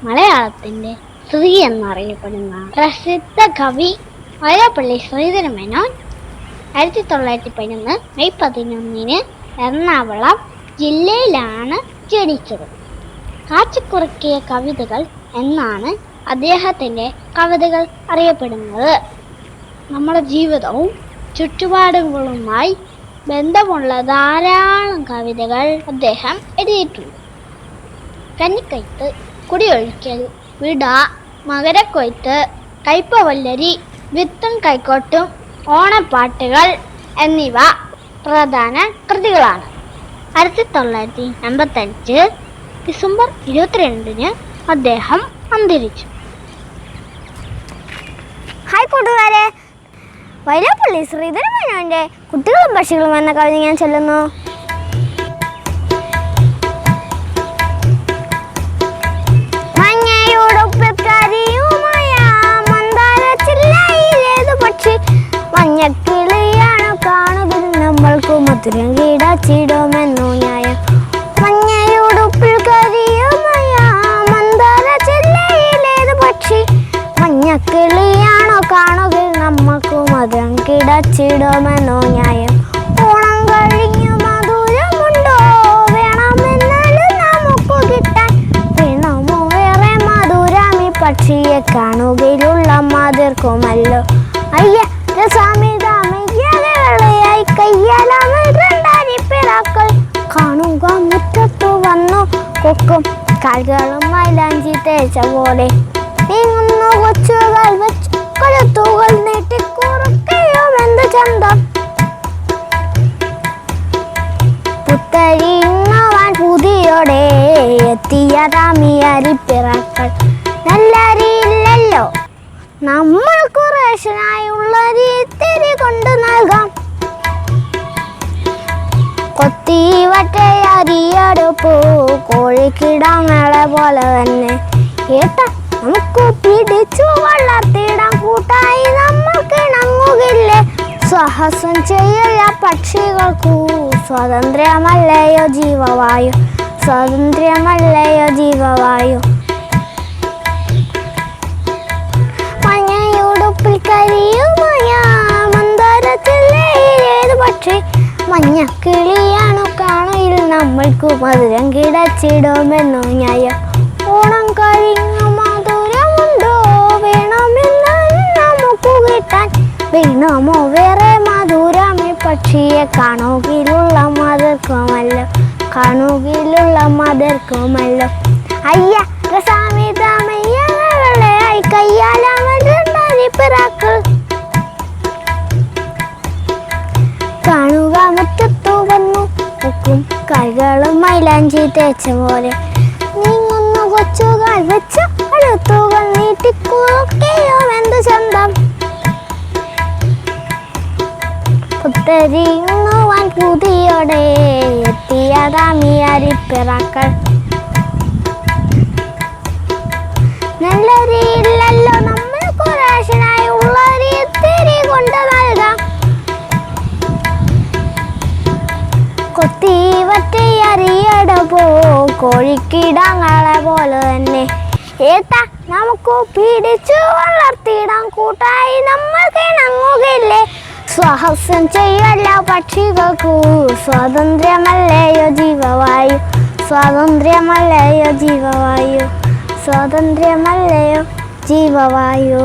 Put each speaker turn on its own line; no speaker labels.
മലയാളത്തിന്റെ ശ്രീ എന്നറിയപ്പെടുന്ന പ്രസിദ്ധ കവി വൈലോപ്പിള്ളി ശ്രീധരമേനോൻ 1911 മെയ് 11 എറണാകുളം ജില്ലയിലാണ് ജനിച്ചത്. കാച്ചിക്കുറുക്കിയ കവിതകൾ എന്നാണ് അദ്ദേഹത്തിന്റെ കവിതകൾ അറിയപ്പെടുന്നത്. നമ്മുടെ ജീവിതവും ചുറ്റുപാടുകളുമായി ബന്ധമുള്ള ധാരാളം കവിതകൾ അദ്ദേഹം എഴുതിയിട്ടുണ്ട്. കന്നിക്കൈത്ത്, കുടിയൊഴിക്കൽ, വിട, മകരക്കൊയ്ത്ത്, കയ്പവല്ലരി, വിത്തും കൈക്കോട്ടും, ഓണപ്പാട്ടുകൾ എന്നിവ പ്രധാന കൃതികളാണ്. 1985 ഡിസംബർ 22 അദ്ദേഹം അന്തരിച്ചു.
ഹായ് കൂട്ടുകാരെ, വൈലോപ്പിള്ളി ശ്രീധരമേനോന്റെ കുട്ടികളും പക്ഷികളും എന്ന കവിത ഞാൻ ചൊല്ലുന്നു. മഞ്ഞക്കിളിയാണോ കാണുകിൽ നമ്മൾക്കു മധുരം കീടാച്ചിടുമെന്നു ന്യായം. മഞ്ഞയുടുപ്പിൽ കരിയുമായ മന്ദാര ജില്ലയിലേത് പക്ഷി. മഞ്ഞക്കിളിയാണോ കാണുകിൽ നമ്മൾക്കു മധുരം കീടാച്ചിടുമെന്നു ന്യായം. ഓണം കഴിഞ്ഞു മധുരമുണ്ടോ വേണമെന്നാലും നമുക്ക് കിട്ടാൻ. വേണമോ വേറെ മധുരമി പക്ഷിയെ കാണുകയിലുള്ള മതിർക്കുമല്ലോ. അയ്യ രസാമിതാമയ്യായി കയ്യാലാമണ്ടാരിപ്പിറാക്കൾ കാണുക മുറ്റത്തു വന്നു കൊക്കും കാൽകളും മൈലാഞ്ചി തേച്ച പോലെ. നീങ്ങുന്നു കൊച്ചുകൾ വെച്ച് കഴുത്തുകൾ നീട്ടിക്കുറുക്കയോ എന്ത് ചന്തം. പുത്തരിങ്ങവാൻ പുതിയോടെ എത്തിയതാമിയരിപ്പിറാക്കൾ. നല്ലരിയില്ലല്ലോ നമ്മൾക്ക് റേഷനായുള്ള ഇത്തിരി കൊണ്ട് നൽകാം. കൊത്തിവട്ടയരിയടുപ്പു കോഴിക്കിടാങ്ങളെ പോലെ തന്നെ. ഏട്ടാ നമുക്ക് പിടിച്ചു വളർത്തിടാം കൂട്ടായി നമ്മൾക്ക് ഇണങ്ങുകില്ലേ. സാഹസം ചെയ്യില്ല പക്ഷികൾക്കു സ്വാതന്ത്ര്യമല്ലയോ ജീവവായു. സ്വാതന്ത്ര്യമല്ലയോ ജീവവായു. പക്ഷി മഞ്ഞക്കിളിയാണോ കാണുകിൽ നമ്മൾക്കു മധുരം കിടച്ചിടുമെന്നു ന്യായം. ഓണം കഴിഞ്ഞു മധുരമുണ്ടോ വേണമെന്നാലും നമുക്ക് കിട്ടാൻ. വേണമോ വേറെ മധുരമി പക്ഷിയെ കാണുകിലുള്ള മതിർക്കുമല്ലോ. കാണുകിലുള്ള മതിർക്കുമല്ലോ. അയ്യ രസാമിതാമയ്യായി കയ്യാലാമണ്ടാരിപ്പിറാക്കൾ കാണുക മുറ്റത്തു വന്നു കൊക്കും കൈകളും മൈലാഞ്ചി തേച്ച പോലെ. നീങ്ങുന്നു കൊച്ചുകൾ വെച്ച് കഴുത്തുകൾ നീട്ടിക്കുറുക്കയോ എന്ത് ചന്തം. പുത്തരിങ്ങുവാൻ പുതിയോടെ എത്തിയതാമിയരിപ്പിറാക്കൾ. നല്ലരിയില്ലല്ലോ നമ്മൾക്ക് റേഷനായി ഉള്ളൊരു ഇത്തിരി കൊണ്ട് നൽകാം. കൊത്തിവറ്റയറിയടപ്പോ കോഴിക്കിടാങ്ങളെ പോലെ തന്നെ. ഏട്ടാ നമുക്ക് പിടിച്ചു വളർത്തിടാം കൂട്ടായി നമ്മൾക്ക് ഇണങ്ങുകില്ലേ. സാഹസം ചെയ്യല്ല പക്ഷികൾക്കു സ്വാതന്ത്ര്യമല്ലയോ ജീവവായു. സ്വാതന്ത്ര്യമല്ലയോ ജീവവായു. സ്വാതന്ത്ര്യമല്ലയോ ജീവവായു.